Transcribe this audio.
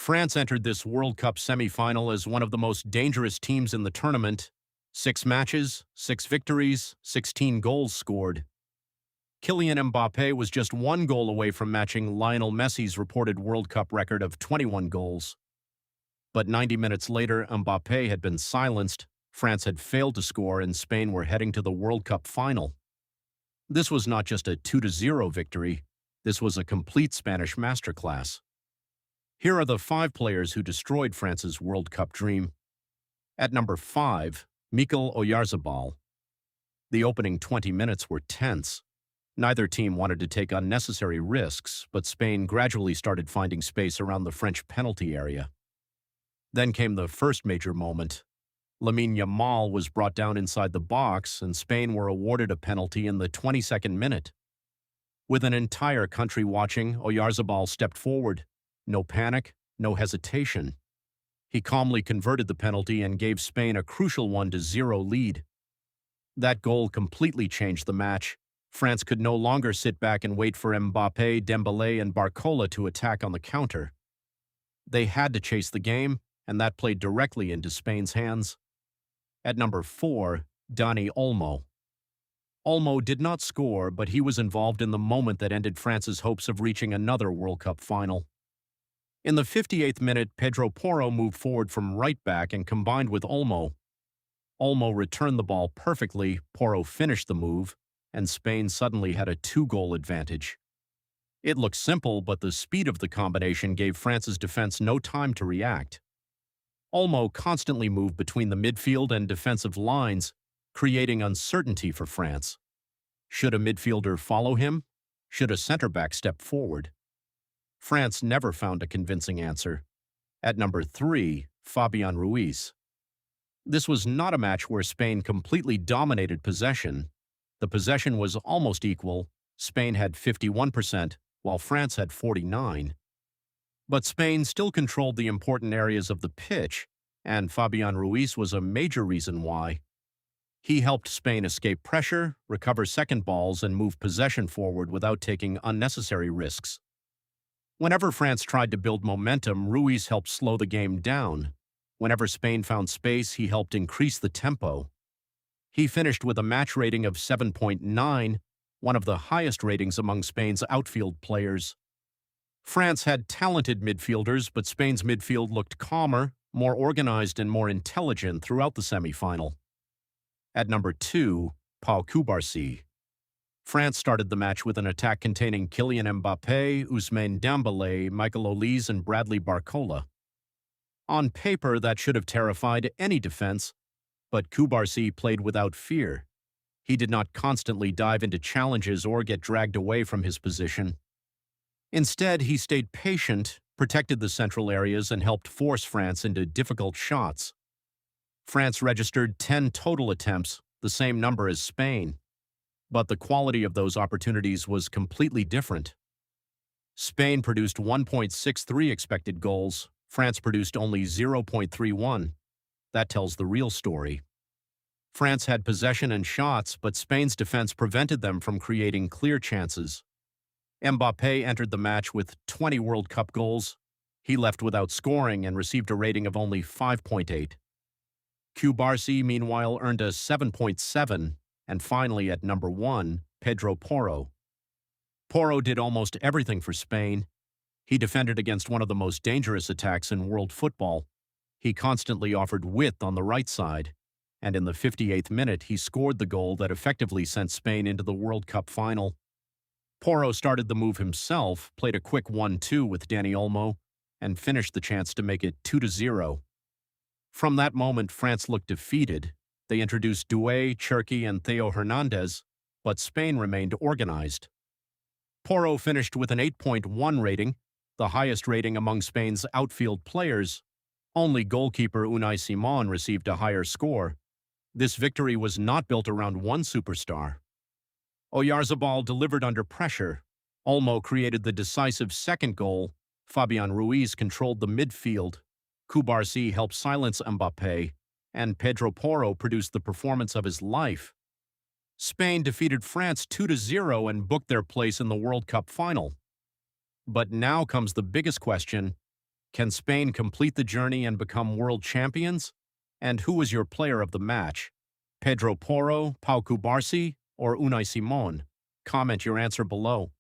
France entered this World Cup semi-final as one of the most dangerous teams in the tournament. 6 matches, 6 victories, 16 goals scored. Kylian Mbappé was just 1 goal away from matching Lionel Messi's reported World Cup record of 21 goals. But 90 minutes later, Mbappé had been silenced, France had failed to score, and Spain were heading to the World Cup final. This was not just a 2-0 victory, this was a complete Spanish masterclass. Here are the 5 players who destroyed France's World Cup dream. At number 5, Mikel Oyarzabal. The opening 20 minutes were tense. Neither team wanted to take unnecessary risks, but Spain gradually started finding space around the French penalty area. Then came the first major moment. Lamine Yamal was brought down inside the box, and Spain were awarded a penalty in the 22nd minute. With an entire country watching, Oyarzabal stepped forward. No panic, no hesitation. He calmly converted the penalty and gave Spain a crucial 1-0 lead. That goal completely changed the match. France could no longer sit back and wait for Mbappé, Dembélé, and Barcola to attack on the counter. They had to chase the game, and that played directly into Spain's hands. At number 4, Dani Olmo. Olmo did not score, but he was involved in the moment that ended France's hopes of reaching another World Cup final. In the 58th minute, Pedro Porro moved forward from right back and combined with Olmo. Olmo returned the ball perfectly, Porro finished the move, and Spain suddenly had a 2-goal advantage. It looked simple, but the speed of the combination gave France's defense no time to react. Olmo constantly moved between the midfield and defensive lines, creating uncertainty for France. Should a midfielder follow him? Should a center-back step forward? France never found a convincing answer. At number 3, Fabian Ruiz. This was not a match where Spain completely dominated possession. The possession was almost equal. Spain had 51%, while France had 49%. But Spain still controlled the important areas of the pitch, and Fabian Ruiz was a major reason why. He helped Spain escape pressure, recover second balls, and move possession forward without taking unnecessary risks. Whenever France tried to build momentum, Ruiz helped slow the game down. Whenever Spain found space, he helped increase the tempo. He finished with a match rating of 7.9, one of the highest ratings among Spain's outfield players. France had talented midfielders, but Spain's midfield looked calmer, more organized, and more intelligent throughout the semi-final. At number 2, Pau Cubarsí. France started the match with an attack containing Kylian Mbappé, Ousmane Dembélé, Michael Olise, and Bradley Barcola. On paper, that should have terrified any defense, but Cubarsí played without fear. He did not constantly dive into challenges or get dragged away from his position. Instead, he stayed patient, protected the central areas, and helped force France into difficult shots. France registered 10 total attempts, the same number as Spain. But the quality of those opportunities was completely different. Spain produced 1.63 expected goals. France produced only 0.31. That tells the real story. France had possession and shots, but Spain's defense prevented them from creating clear chances. Mbappé entered the match with 20 World Cup goals. He left without scoring and received a rating of only 5.8. Cubarsí, meanwhile, earned a 7.7. And finally, at number 1, Pedro Porro. Porro did almost everything for Spain. He defended against one of the most dangerous attacks in world football. He constantly offered width on the right side, and in the 58th minute, he scored the goal that effectively sent Spain into the World Cup final. Porro started the move himself, played a quick 1-2 with Dani Olmo, and finished the chance to make it 2-0. From that moment, France looked defeated. They introduced Doué, Cherki, and Theo Hernandez, but Spain remained organized. Porro finished with an 8.1 rating, the highest rating among Spain's outfield players. Only goalkeeper Unai Simón received a higher score. This victory was not built around one superstar. Oyarzabal delivered under pressure. Olmo created the decisive second goal. Fabian Ruiz controlled the midfield. Cubarsí helped silence Mbappé, and Pedro Porro produced the performance of his life. Spain defeated France 2-0 and booked their place in the World Cup final. But now comes the biggest question: Can Spain complete the journey and become world champions? And who was your player of the match? Pedro Porro, Pau Cubarsí, or Unai Simón? Comment your answer below.